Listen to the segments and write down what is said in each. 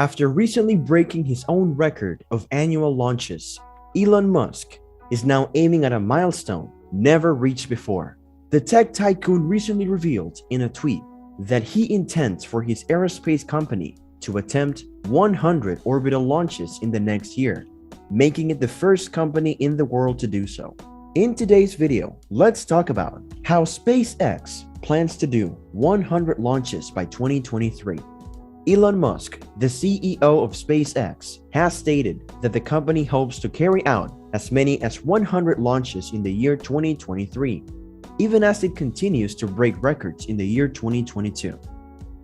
After recently breaking his own record of annual launches, Elon Musk is now aiming at a milestone never reached before. The tech tycoon recently revealed in a tweet that he intends for his aerospace company to attempt 100 orbital launches in the next year, making it the first company in the world to do so. In today's video, let's talk about how SpaceX plans to do 100 launches by 2023. Elon Musk, the CEO of SpaceX, has stated that the company hopes to carry out as many as 100 launches in the year 2023, even as it continues to break records in the year 2022.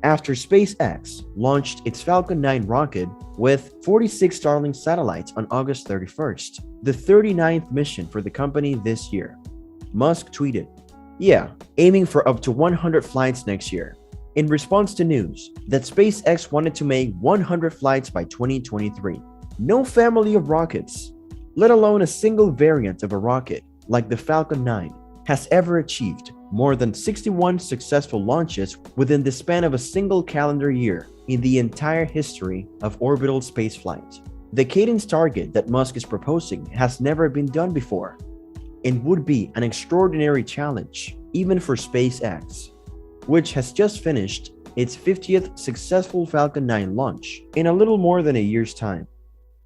After SpaceX launched its Falcon 9 rocket with 46 Starlink satellites on August 31st, the 39th mission for the company this year, Musk tweeted, "Yeah, aiming for up to 100 flights next year," in response to news that SpaceX wanted to make 100 flights by 2023. No family of rockets, let alone a single variant of a rocket like the Falcon 9, has ever achieved more than 61 successful launches within the span of a single calendar year in the entire history of orbital spaceflight. The cadence target that Musk is proposing has never been done before and would be an extraordinary challenge even for SpaceX, which has just finished its 50th successful Falcon 9 launch in a little more than a year's time.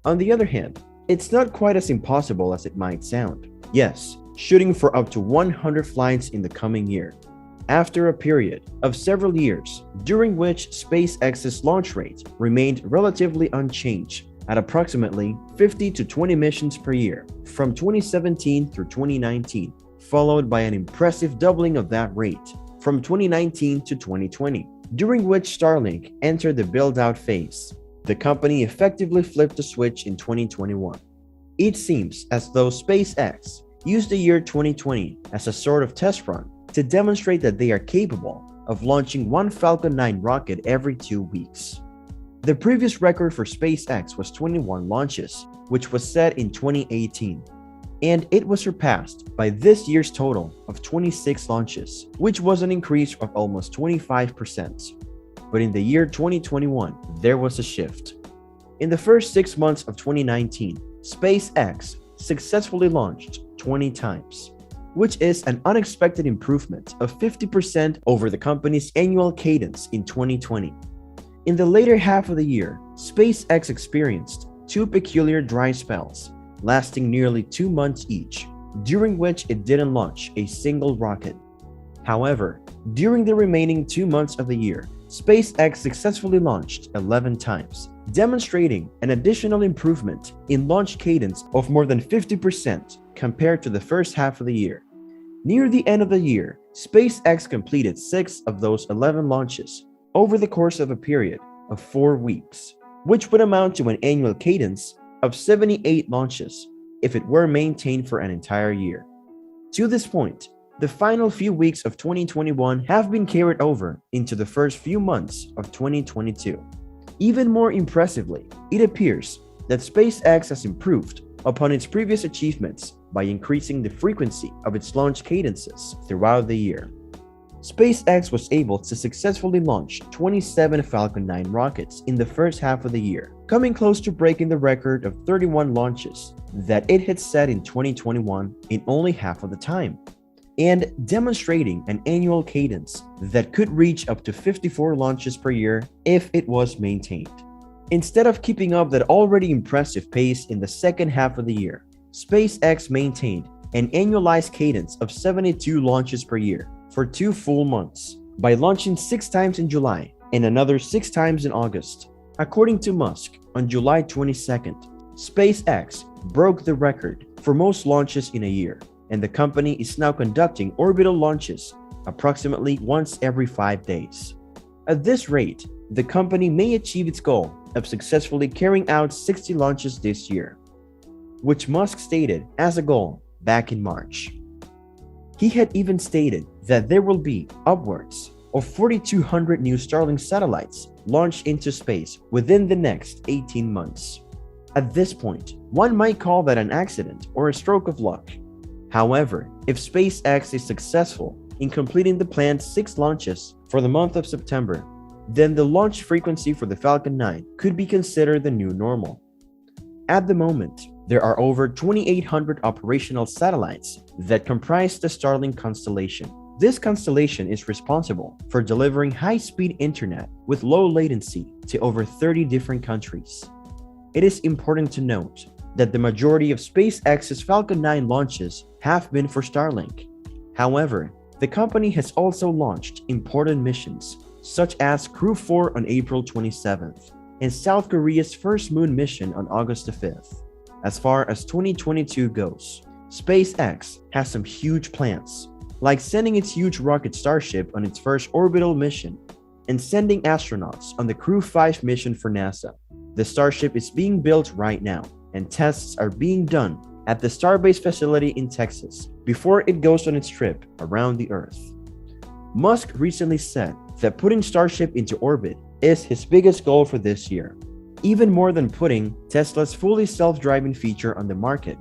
On the other hand, it's not quite as impossible as it might sound. Yes, shooting for up to 100 flights in the coming year, after a period of several years during which SpaceX's launch rate remained relatively unchanged at approximately 50 to 20 missions per year from 2017 through 2019, followed by an impressive doubling of that rate from 2019 to 2020, during which Starlink entered the build-out phase. The company effectively flipped the switch in 2021. It seems as though SpaceX used the year 2020 as a sort of test run to demonstrate that they are capable of launching one Falcon 9 rocket every 2 weeks. The previous record for SpaceX was 21 launches, which was set in 2018, and it was surpassed by this year's total of 26 launches, which was an increase of almost 25%. But in the year 2021, there was a shift. In the first 6 months of 2019, SpaceX successfully launched 20 times, which is an unexpected improvement of 50% over the company's annual cadence in 2020. In the later half of the year, SpaceX experienced 2 peculiar dry spells, lasting nearly 2 months each, during which it didn't launch a single rocket. However, during the remaining 2 months of the year, SpaceX successfully launched 11 times, demonstrating an additional improvement in launch cadence of more than 50% compared to the first half of the year. Near the end of the year, SpaceX completed 6 of those 11 launches over the course of a period of 4 weeks, which would amount to an annual cadence of 78 launches if it were maintained for an entire year. To this point, the final few weeks of 2021 have been carried over into the first few months of 2022. Even more impressively, it appears that SpaceX has improved upon its previous achievements by increasing the frequency of its launch cadences throughout the year. SpaceX was able to successfully launch 27 Falcon 9 rockets in the first half of the year, coming close to breaking the record of 31 launches that it had set in 2021 in only half of the time, and demonstrating an annual cadence that could reach up to 54 launches per year if it was maintained. Instead of keeping up that already impressive pace in the second half of the year, SpaceX maintained an annualized cadence of 72 launches per year for 2 full months by launching 6 times in July and another 6 times in August. According to Musk, on July 22nd, SpaceX broke the record for most launches in a year, and the company is now conducting orbital launches approximately once every 5 days. At this rate, the company may achieve its goal of successfully carrying out 60 launches this year, which Musk stated as a goal back in March. He had even stated that there will be upwards of 4,200 new Starlink satellites launched into space within the next 18 months. At this point, one might call that an accident or a stroke of luck. However, if SpaceX is successful in completing the planned 6 launches for the month of September, then the launch frequency for the Falcon 9 could be considered the new normal. At the moment, there are over 2,800 operational satellites that comprise the Starlink constellation. This constellation is responsible for delivering high-speed internet with low latency to over 30 different countries. It is important to note that the majority of SpaceX's Falcon 9 launches have been for Starlink. However, the company has also launched important missions, such as Crew 4 on April 27th and South Korea's first moon mission on August 5th. As far as 2022 goes, SpaceX has some huge plans, like sending its huge rocket Starship on its first orbital mission and sending astronauts on the Crew 5 mission for NASA. The Starship is being built right now, and tests are being done at the Starbase facility in Texas before it goes on its trip around the Earth. Musk recently said that putting Starship into orbit is his biggest goal for this year, even more than putting Tesla's fully self-driving feature on the market.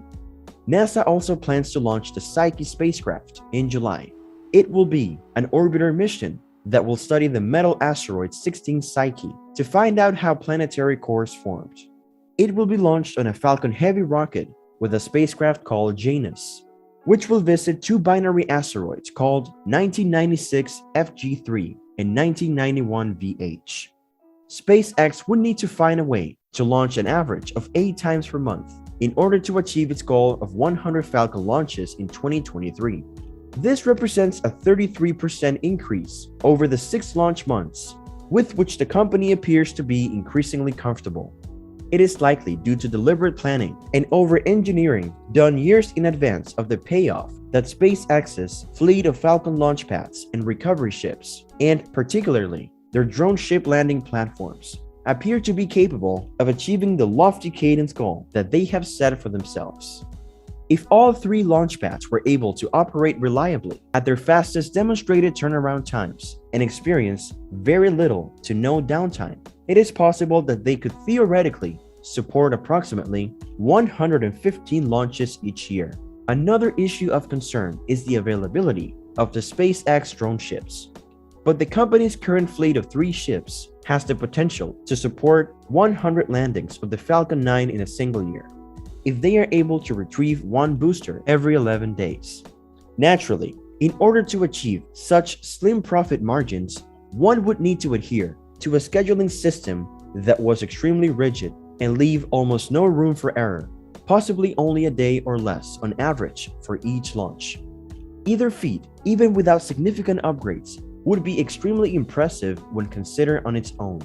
NASA also plans to launch the Psyche spacecraft in July. It will be an orbiter mission that will study the metal asteroid 16 Psyche to find out how planetary cores formed. It will be launched on a Falcon Heavy rocket with a spacecraft called Janus, which will visit two binary asteroids called 1996 FG3 and 1991 VH. SpaceX would need to find a way to launch an average of 8 times per month in order to achieve its goal of 100 Falcon launches in 2023. This represents a 33% increase over the 6 launch months, with which the company appears to be increasingly comfortable. It is likely due to deliberate planning and over-engineering done years in advance of the payoff that SpaceX's fleet of Falcon launch pads and recovery ships, and particularly their drone ship landing platforms, appear to be capable of achieving the lofty cadence goal that they have set for themselves. If all 3 launch pads were able to operate reliably at their fastest demonstrated turnaround times and experience very little to no downtime, it is possible that they could theoretically support approximately 115 launches each year. Another issue of concern is the availability of the SpaceX drone ships. But the company's current fleet of 3 ships has the potential to support 100 landings of the Falcon 9 in a single year, if they are able to retrieve 1 booster every 11 days. Naturally, in order to achieve such slim profit margins, one would need to adhere to a scheduling system that was extremely rigid and leave almost no room for error, possibly only a day or less on average for each launch. Either feat, even without significant upgrades, would be extremely impressive when considered on its own.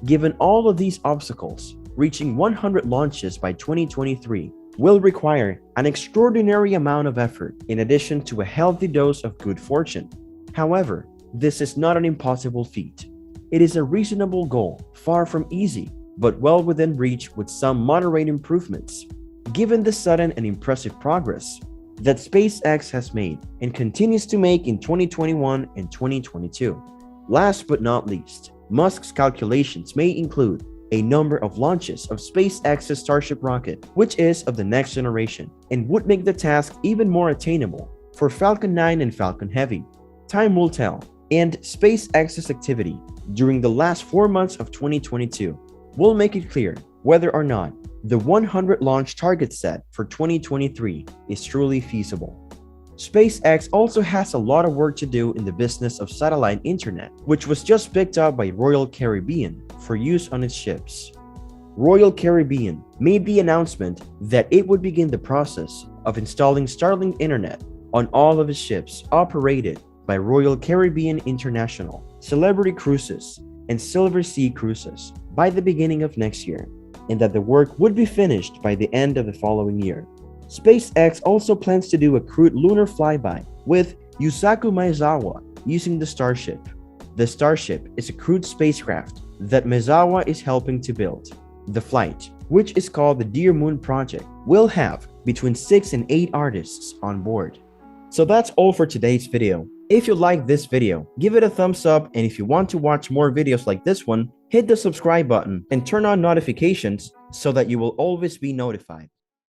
Given all of these obstacles, reaching 100 launches by 2023 will require an extraordinary amount of effort in addition to a healthy dose of good fortune. However, this is not an impossible feat. It is a reasonable goal, far from easy, but well within reach with some moderate improvements, given the sudden and impressive progress that SpaceX has made and continues to make in 2021 and 2022. Last but not least, Musk's calculations may include a number of launches of SpaceX's Starship rocket, which is of the next generation, and would make the task even more attainable for Falcon 9 and Falcon Heavy. Time will tell, and SpaceX's activity during the last 4 months of 2022 will make it clear whether or not the 100 launch target set for 2023 is truly feasible. SpaceX also has a lot of work to do in the business of satellite internet, which was just picked up by Royal Caribbean for use on its ships. Royal Caribbean made the announcement that it would begin the process of installing Starlink internet on all of its ships operated by Royal Caribbean International, Celebrity Cruises, and Silver Sea Cruises by the beginning of next year, and that the work would be finished by the end of the following year. SpaceX also plans to do a crewed lunar flyby with Yusaku Maezawa using the Starship. The Starship is a crewed spacecraft that Maezawa is helping to build. The flight, which is called the Dear Moon Project, will have between 6 and 8 artists on board. So that's all for today's video. If you like this video, give it a thumbs up, and if you want to watch more videos like this one, hit the subscribe button and turn on notifications so that you will always be notified.